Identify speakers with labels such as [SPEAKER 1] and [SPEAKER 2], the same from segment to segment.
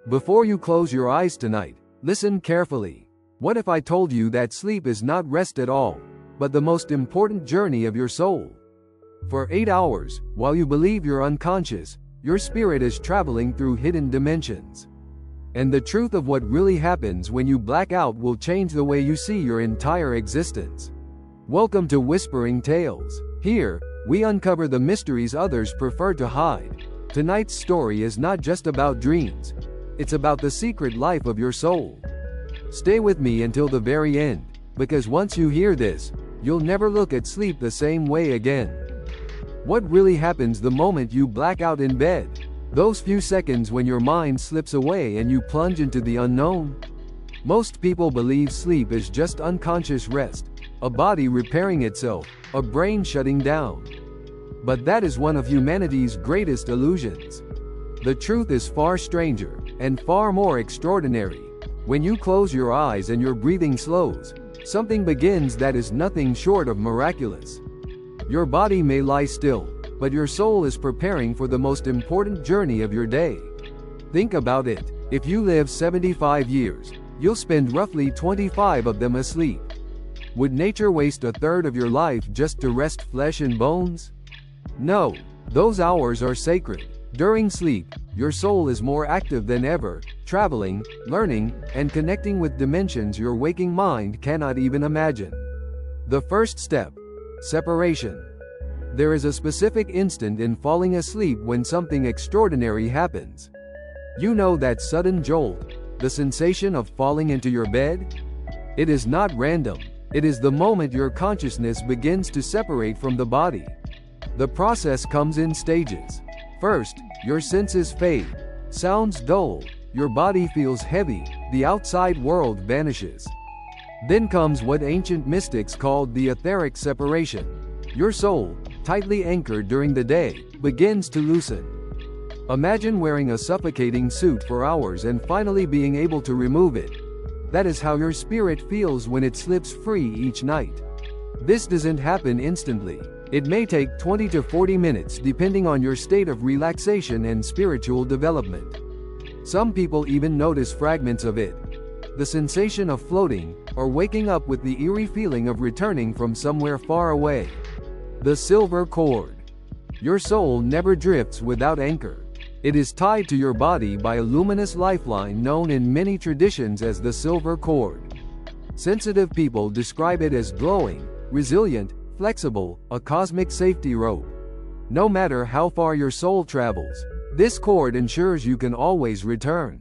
[SPEAKER 1] Before you close your eyes tonight, listen carefully. What if I told you that sleep is not rest at all, but the most important journey of your soul? For 8 hours, while you believe you're unconscious, your spirit is traveling through hidden dimensions. And the truth of what really happens when you black out will change the way you see your entire existence. Welcome to Whispering Tales. Here, we uncover the mysteries others prefer to hide. Tonight's story is not just about dreams. It's about the secret life of your soul. Stay with me until the very end, because once you hear this, you'll never look at sleep the same way again. What really happens the moment you black out in bed? Those few seconds when your mind slips away and you plunge into the unknown? Most people believe sleep is just unconscious rest, a body repairing itself, a brain shutting down. But that is one of humanity's greatest illusions. The truth is far stranger, and far more extraordinary. When you close your eyes and your breathing slows, something begins that is nothing short of miraculous. Your body may lie still, but your soul is preparing for the most important journey of your day. Think about it. If you live 75 years, you'll spend roughly 25 of them asleep. Would nature waste a third of your life just to rest flesh and bones? No, those hours are sacred. During sleep, your soul is more active than ever, traveling, learning, and connecting with dimensions your waking mind cannot even imagine. The first step: separation. There is a specific instant in falling asleep when something extraordinary happens. You know that sudden jolt, the sensation of falling into your bed? It is not random. It is the moment your consciousness begins to separate from the body. The process comes in stages. First, your senses fade. Sounds dull. Your body feels heavy. The outside world vanishes. Then comes what ancient mystics called the etheric separation. Your soul, tightly anchored during the day, begins to loosen. Imagine wearing a suffocating suit for hours and finally being able to remove it. That is how your spirit feels when it slips free each night. This doesn't happen instantly. It may take 20 to 40 minutes depending on your state of relaxation and spiritual development. Some people even notice fragments of it. The sensation of floating, or waking up with the eerie feeling of returning from somewhere far away. The silver cord. Your soul never drifts without anchor. It is tied to your body by a luminous lifeline known in many traditions as the silver cord. Sensitive people describe it as glowing, resilient, flexible, a cosmic safety rope. No matter how far your soul travels, this cord ensures you can always return.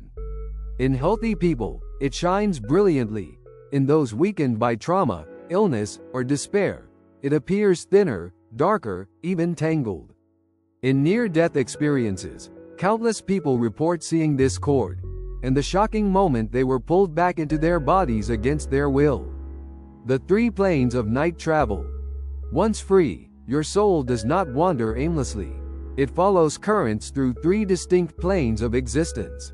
[SPEAKER 1] In healthy people, it shines brilliantly. In those weakened by trauma, illness, or despair, it appears thinner, darker, even tangled. In near-death experiences, countless people report seeing this cord, and the shocking moment they were pulled back into their bodies against their will. The 3 planes of night travel. Once free, your soul does not wander aimlessly. It follows currents through 3 distinct planes of existence.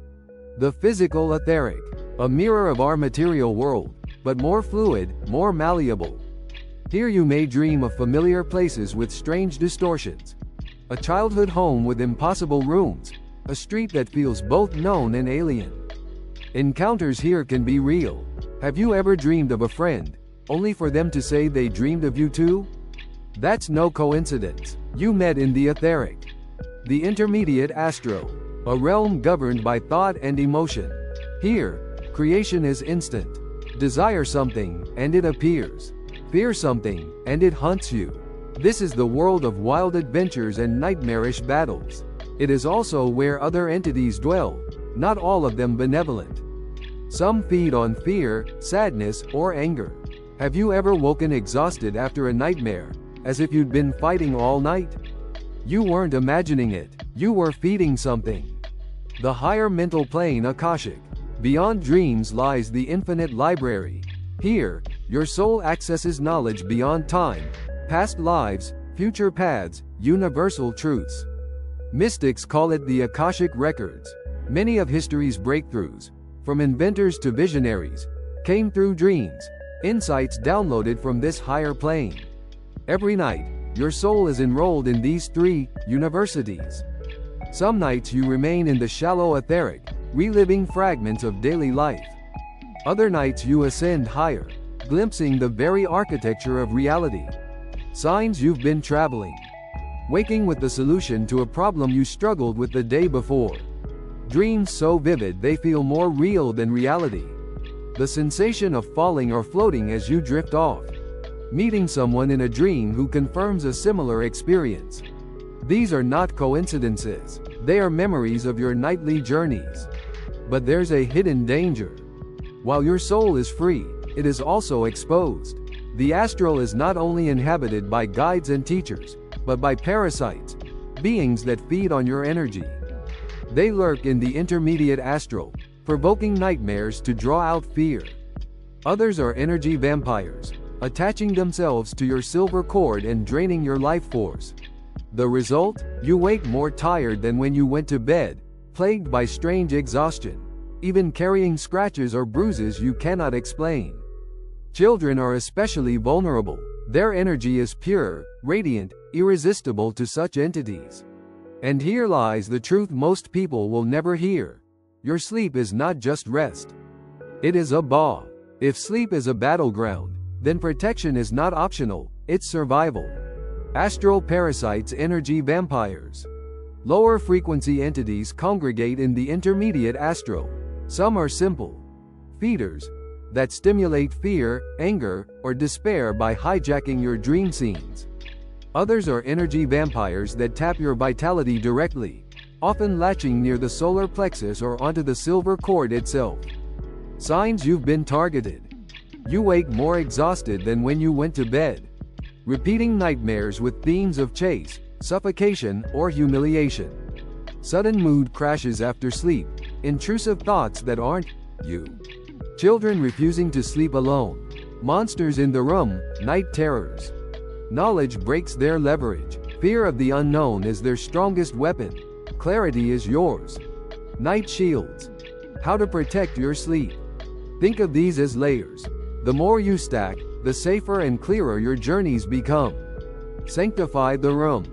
[SPEAKER 1] The physical etheric, a mirror of our material world, but more fluid, more malleable. Here you may dream of familiar places with strange distortions. A childhood home with impossible rooms. A street that feels both known and alien. Encounters here can be real. Have you ever dreamed of a friend, only for them to say they dreamed of you too? That's no coincidence. You met in the etheric. The intermediate astral, a realm governed by thought and emotion. Here, creation is instant. Desire something, and it appears. Fear something, and it hunts you. This is the world of wild adventures and nightmarish battles. It is also where other entities dwell, not all of them benevolent. Some feed on fear, sadness, or anger. Have you ever woken exhausted after a nightmare, as if you'd been fighting all night? You weren't imagining it, you were feeding something. The higher mental plane, Akashic. Beyond dreams lies the infinite library. Here, your soul accesses knowledge beyond time, past lives, future paths, universal truths. Mystics call it the Akashic Records. Many of history's breakthroughs, from inventors to visionaries, came through dreams, insights downloaded from this higher plane. Every night, your soul is enrolled in these 3 universities. Some nights you remain in the shallow etheric, reliving fragments of daily life. Other nights you ascend higher, glimpsing the very architecture of reality. Signs you've been traveling. Waking with the solution to a problem you struggled with the day before. Dreams so vivid they feel more real than reality. The sensation of falling or floating as you drift off. Meeting someone in a dream who confirms a similar experience. These are not coincidences, they are memories of your nightly journeys. But there's a hidden danger. While your soul is free, it is also exposed. The astral is not only inhabited by guides and teachers, but by parasites, beings that feed on your energy. They lurk in the intermediate astral, provoking nightmares to draw out fear. Others are energy vampires, attaching themselves to your silver cord and draining your life force. The result? You wake more tired than when you went to bed, plagued by strange exhaustion, even carrying scratches or bruises you cannot explain. Children are especially vulnerable. Their energy is pure, radiant, irresistible to such entities. And here lies the truth most people will never hear. Your sleep is not just rest. It is a bath. If sleep is a battleground, then protection is not optional, it's survival. Astral parasites, energy vampires. Lower frequency entities congregate in the intermediate astral. Some are simple feeders that stimulate fear, anger, or despair by hijacking your dream scenes. Others are energy vampires that tap your vitality directly, often latching near the solar plexus or onto the silver cord itself. Signs you've been targeted. You wake more exhausted than when you went to bed. Repeating nightmares with themes of chase, suffocation, or humiliation. Sudden mood crashes after sleep, intrusive thoughts that aren't you. Children refusing to sleep alone. Monsters in the room, night terrors. Knowledge breaks their leverage. Fear of the unknown is their strongest weapon. Clarity is yours. Night shields. How to protect your sleep. Think of these as layers. The more you stack, the safer and clearer your journeys become. Sanctify the room.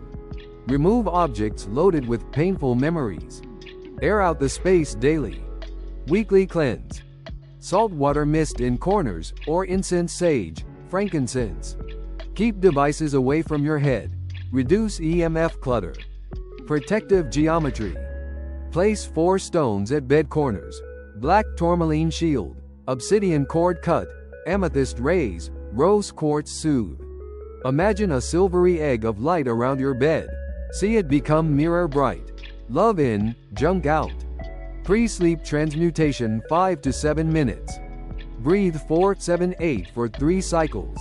[SPEAKER 1] Remove objects loaded with painful memories. Air out the space daily. Weekly cleanse. Salt water mist in corners, or incense sage, frankincense. Keep devices away from your head. Reduce EMF clutter. Protective geometry. Place 4 stones at bed corners. Black tourmaline shield, obsidian cord cut, amethyst rays, rose quartz soothe. Imagine a silvery egg of light around your bed. See it become mirror bright. Love in, junk out. Pre-sleep transmutation 5 to 7 minutes. Breathe 4-7-8 for 3 cycles.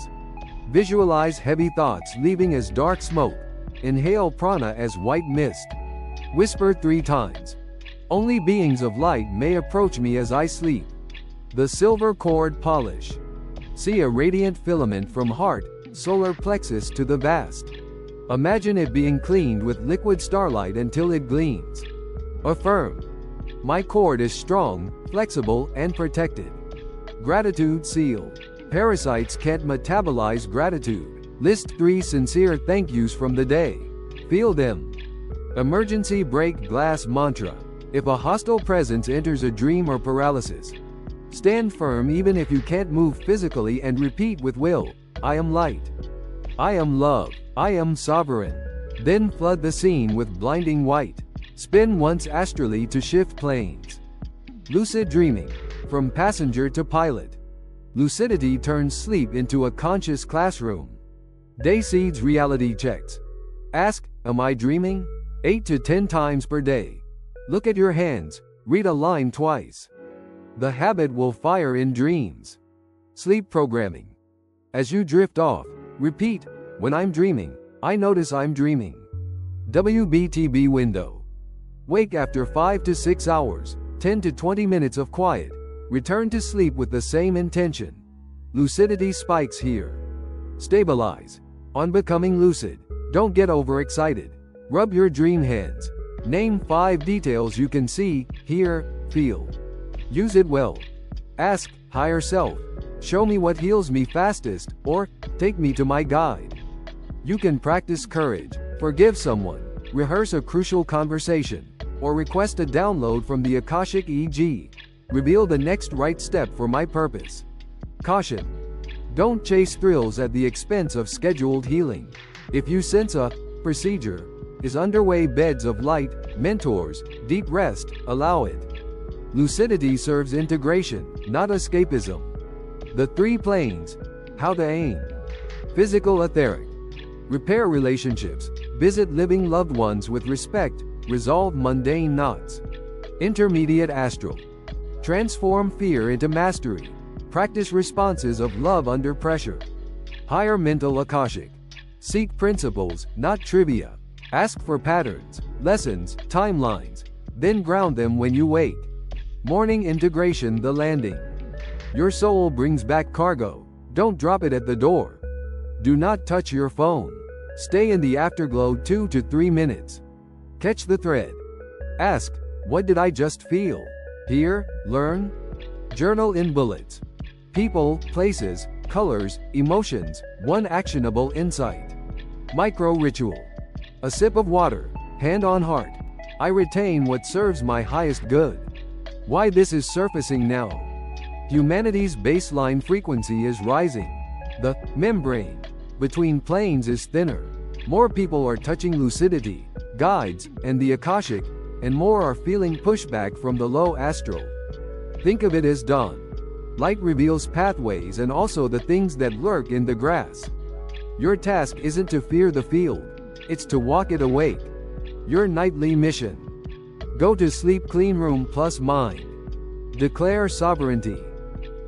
[SPEAKER 1] Visualize heavy thoughts leaving as dark smoke. Inhale prana as white mist. Whisper 3 times. Only beings of light may approach me as I sleep. The silver cord polish. See a radiant filament from heart, solar plexus to the vast. Imagine it being cleaned with liquid starlight until it gleams. Affirm. My cord is strong, flexible, and protected. Gratitude seal. Parasites can't metabolize gratitude. List 3 sincere thank yous from the day. Feel them. Emergency break glass mantra. If a hostile presence enters a dream or paralysis, stand firm even if you can't move physically and repeat with will, I am light. I am love. I am sovereign. Then flood the scene with blinding white. Spin once astrally to shift planes. Lucid dreaming. From passenger to pilot. Lucidity turns sleep into a conscious classroom. Day seeds reality checks. Ask, am I dreaming? 8 to 10 times per day. Look at your hands. Read a line twice. The habit will fire in dreams. Sleep programming. As you drift off, repeat, when I'm dreaming, I notice I'm dreaming. WBTB window. Wake after 5 to 6 hours, 10 to 20 minutes of quiet. Return to sleep with the same intention. Lucidity spikes here. Stabilize. On becoming lucid, don't get overexcited. Rub your dream hands. Name 5 details you can see, hear, feel. Use it well. Ask, higher self, show me what heals me fastest, or take me to my guide. You can practice courage, forgive someone, rehearse a crucial conversation, or request a download from the Akashic EG. Reveal the next right step for my purpose. Caution. Don't chase thrills at the expense of scheduled healing. If you sense a procedure is underway, beds of light, mentors, deep rest, allow it. Lucidity serves integration, not escapism. The 3 planes. How to aim. Physical etheric. Repair relationships. Visit living loved ones with respect. Resolve mundane knots. Intermediate astral. Transform fear into mastery. Practice responses of love under pressure. Higher mental akashic. Seek principles, not trivia. Ask for patterns, lessons, timelines. Then ground them when you wake. Morning integration, the landing. Your soul brings back cargo. Don't drop it at the door. Do not touch your phone. Stay in the afterglow 2 to 3 minutes. Catch the thread. Ask, what did I just feel? Hear, learn? Journal in bullets. People, places, colors, emotions, one actionable insight. Micro ritual. A sip of water, hand on heart. I retain what serves my highest good. Why this is surfacing now. Humanity's baseline frequency is rising. The membrane between planes is thinner. More people are touching lucidity, guides, and the Akashic, and more are feeling pushback from the low astral. Think of it as dawn. Light reveals pathways and also the things that lurk in the grass. Your task isn't to fear the field, it's to walk it awake. Your nightly mission. Go to sleep clean room plus mind. Declare sovereignty.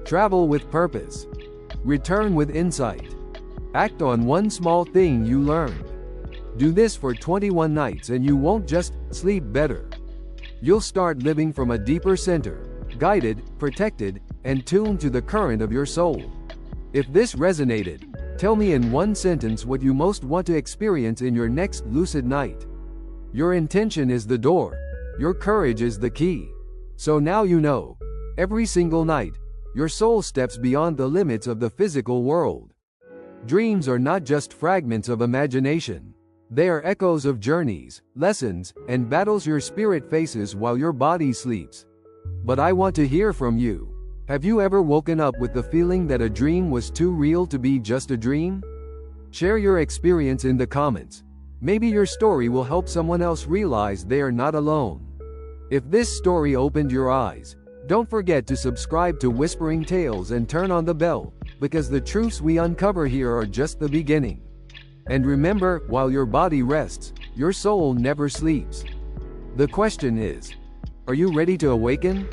[SPEAKER 1] Travel with purpose. Return with insight. Act on one small thing you learned. Do this for 21 nights and you won't just sleep better. You'll start living from a deeper center, guided, protected, and tuned to the current of your soul. If this resonated, tell me in one sentence what you most want to experience in your next lucid night. Your intention is the door. Your courage is the key. So now you know. Every single night, your soul steps beyond the limits of the physical world. Dreams are not just fragments of imagination. They are echoes of journeys, lessons, and battles your spirit faces while your body sleeps. But I want to hear from you. Have you ever woken up with the feeling that a dream was too real to be just a dream? Share your experience in the comments. Maybe your story will help someone else realize they are not alone. If this story opened your eyes, don't forget to subscribe to Whispering Tales and turn on the bell, because the truths we uncover here are just the beginning. And remember, while your body rests, your soul never sleeps. The question is, are you ready to awaken?